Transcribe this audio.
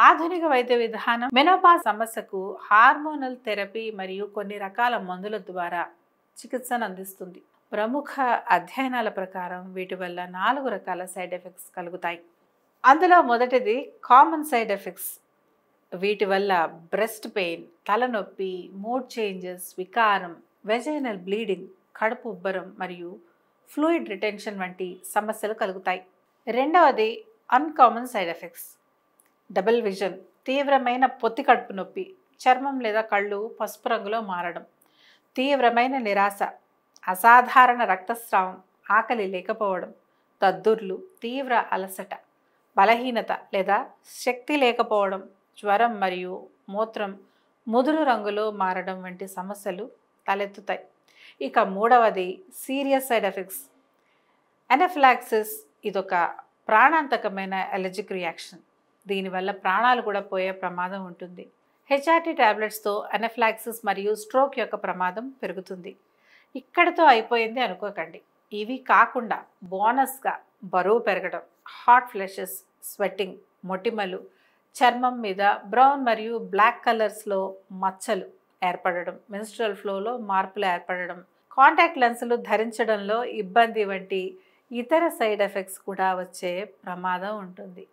ఆధునిక వైద్య విధానం మెనోపాజ్ సమస్యకు హార్మోనల్ థెరపీ మరియు కొన్ని రకాల మందుల ద్వారా చికిత్సను అందిస్తుంది. ప్రముఖ అధ్యయనాల ప్రకారం వీటి వల్ల 4 రకాల సైడ్ ఎఫెక్ట్స్ కలుగుతాయి. అందులో మొదటిది కామన్ సైడ్ ఎఫెక్ట్స్. వీటి వల్ల బ్రెస్ట్ పెయిన్, తలనొప్పి, మూడ్ చేంజెస్, వికారం, వెజైనల్ బ్లీడింగ్, కడుపు ఉబ్బరం మరియు ఫ్లూయిడ్ రిటెన్షన్ వంటి సమస్యలు కలుగుతాయి. రెండవది uncommon side effects. Double vision, తీవ్రమైన పొత్తి కడుపు నొప్పి, చర్మం లేదా కళ్ళు పసుపు రంగులో మారడం, తీవ్రమైన నిరాశ, అసాధారణ రక్తస్రావం, ఆకలి లేకపోవడం, దద్దుర్లు, తీవ్ర అలసట, బలహీనత లేదా శక్తి లేకపోవడం, జ్వరం మరియు మూత్రం ముదురు రంగులో మారడం వంటి సమస్యలు తలెత్తుతాయి. ఇక మూడవది సీరియస్ సైడ్ ఎఫెక్ట్స్. ఎనఫిలాక్సిస్ ఇదొక ప్రాణాంతకమైన ఎలర్జిక్ రియాక్షన్. దీనివల్ల ప్రాణాలు కూడా పోయే ప్రమాదం ఉంటుంది. హెచ్ఆర్టీ టాబ్లెట్స్తో ఎనఫిలాక్సిస్ మరియు స్ట్రోక్ యొక్క ప్రమాదం పెరుగుతుంది. ఇక్కడితో అయిపోయింది అనుకోకండి. ఇవి కాకుండా బోనస్గా బరువు పెరగడం, హాట్ ఫ్లెషెస్, స్వెట్టింగ్, మొటిమలు, చర్మం మీద బ్రౌన్ మరియు బ్లాక్ కలర్స్లో మచ్చలు ఏర్పడడం, మెన్స్ట్రువల్ ఫ్లోలో మార్పులు ఏర్పడడం, కాంటాక్ట్ లెన్సులు ధరించడంలో ఇబ్బంది వంటి ఇతర సైడ్ ఎఫెక్ట్స్ కూడా వచ్చే ప్రమాదం ఉంటుంది.